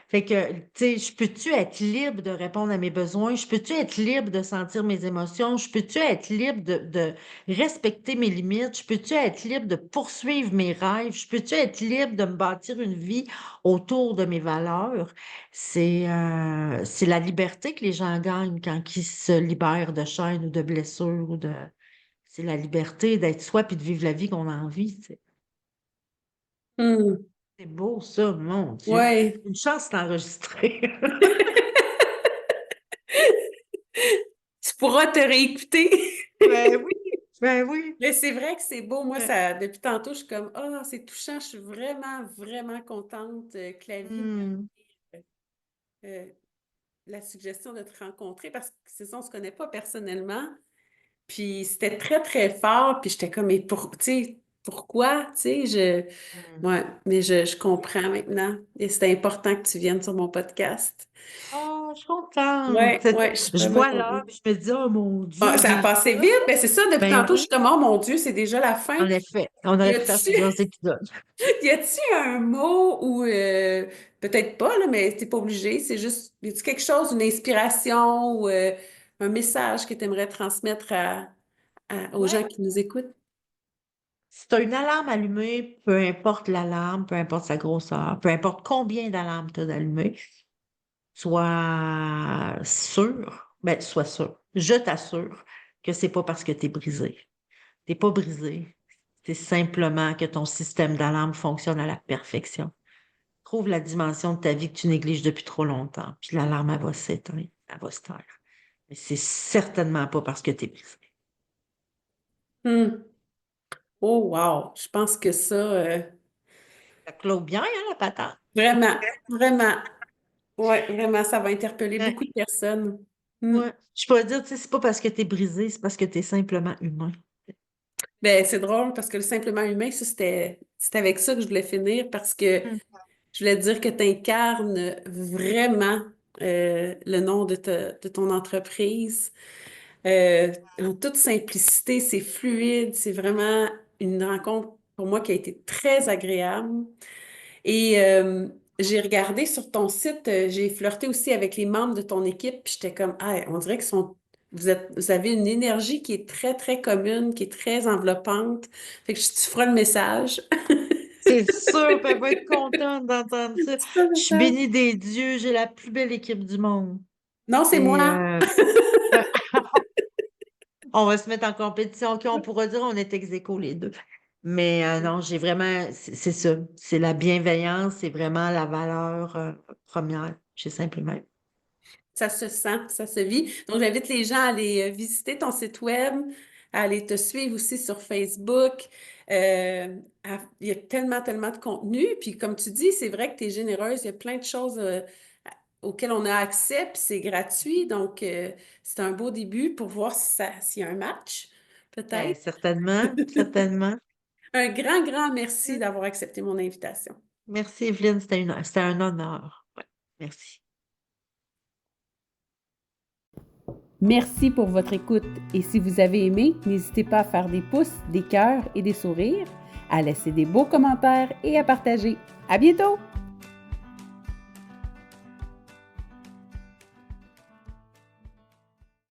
Fait que, tu sais, je peux-tu être libre de répondre à mes besoins? Je peux-tu être libre de sentir mes émotions? Je peux-tu être libre de respecter mes limites? Je peux-tu être libre de poursuivre mes rêves? Je peux-tu être libre de me bâtir une vie autour de mes valeurs? C'est la liberté que les gens gagnent quand ils se libèrent de chaînes ou de blessures c'est la liberté d'être soi puis de vivre la vie qu'on a envie, tu sais. Hmm. C'est beau, ça, mon Dieu. Ouais. Une chance d'enregistrer. Tu pourras te réécouter. Ben oui, ben oui. Mais c'est vrai que c'est beau. Moi, Euh, ça, depuis tantôt, je suis comme, ah, c'est touchant. Je suis vraiment, vraiment contente que la vie hmm, m'ait euh, la suggestion de te rencontrer parce que c'est ça, on se connaît pas personnellement. Puis c'était très, très fort. Puis j'étais comme, mais tu sais, pourquoi? Tu sais, hmm. ouais, mais je comprends maintenant. Et c'était important que tu viennes sur mon podcast. Oh, je suis contente. Ouais, ouais, je suis Je vraiment vois là, contente. puis je me dis, oh mon Ah, Dieu, ça a j'ai passé ça. vite, mais c'est ça, depuis Ben tantôt, je oui, suis comme, oh mon Dieu, c'est déjà la fin. en effet. On Y aurait pu faire a-tu, plusieurs épisodes. y a-tu un mot ou, peut-être pas, là, mais t'es pas obligé, c'est juste, y a-tu quelque chose, une inspiration ou un message que tu aimerais transmettre aux gens Ouais. qui nous écoutent? Si tu as une alarme allumée, peu importe l'alarme, peu importe sa grosseur, peu importe combien d'alarmes tu as d'allumées, sois sûr. Je t'assure que c'est pas parce que tu es brisé. T'es pas brisé. C'est simplement que ton système d'alarme fonctionne à la perfection. Trouve la dimension de ta vie que tu négliges depuis trop longtemps. Puis l'alarme, elle va s'éteindre, elle va se taire. Mais c'est certainement pas parce que tu es brisé. Hmm. Oh, wow! Je pense que ça, Ça clôt bien, hein, la patate? vraiment, vraiment, ouais, vraiment, ça va interpeller Ouais. beaucoup de personnes. Hmm. Ouais. Je peux dire, tu sais, c'est pas parce que tu es brisé, c'est parce que tu es simplement humain. Ben, c'est drôle parce que le simplement humain, ça, c'était avec ça que je voulais finir parce que Mm. je voulais dire que tu incarnes vraiment le nom de ton entreprise. En toute simplicité, c'est fluide, c'est vraiment une rencontre pour moi qui a été très agréable. Et j'ai regardé sur ton site, j'ai flirté aussi avec les membres de ton équipe, puis j'étais comme, ah, on dirait vous avez une énergie qui est très, très commune, qui est très enveloppante. Fait que tu feras le message. C'est sûr, puis elle va être contente d'entendre ça. Tu feras le Je suis message. bénie des dieux, j'ai la plus belle équipe du monde. Non, c'est Et moi. on va se mettre en compétition. OK, on pourra dire on est ex aequo les deux. Mais non, j'ai vraiment, c'est ça. C'est la bienveillance, c'est vraiment la valeur première chez Simplement. Ça se sent, ça se vit. Donc, j'invite les gens à aller visiter ton site web, à aller te suivre aussi sur Facebook. Il y a tellement, tellement de contenu. Puis, comme tu dis, c'est vrai que tu es généreuse. Il y a plein de choses auxquelles on a accès, puis c'est gratuit. Donc, c'est un beau début pour voir s'il y a un match, Ben, peut-être. certainement, certainement. Un grand, grand merci d'avoir accepté mon invitation. Merci, Evelyne, c'était un honneur. Ouais, merci. Merci pour votre écoute et si vous avez aimé, n'hésitez pas à faire des pouces, des cœurs et des sourires, à laisser des beaux commentaires et à partager. À bientôt!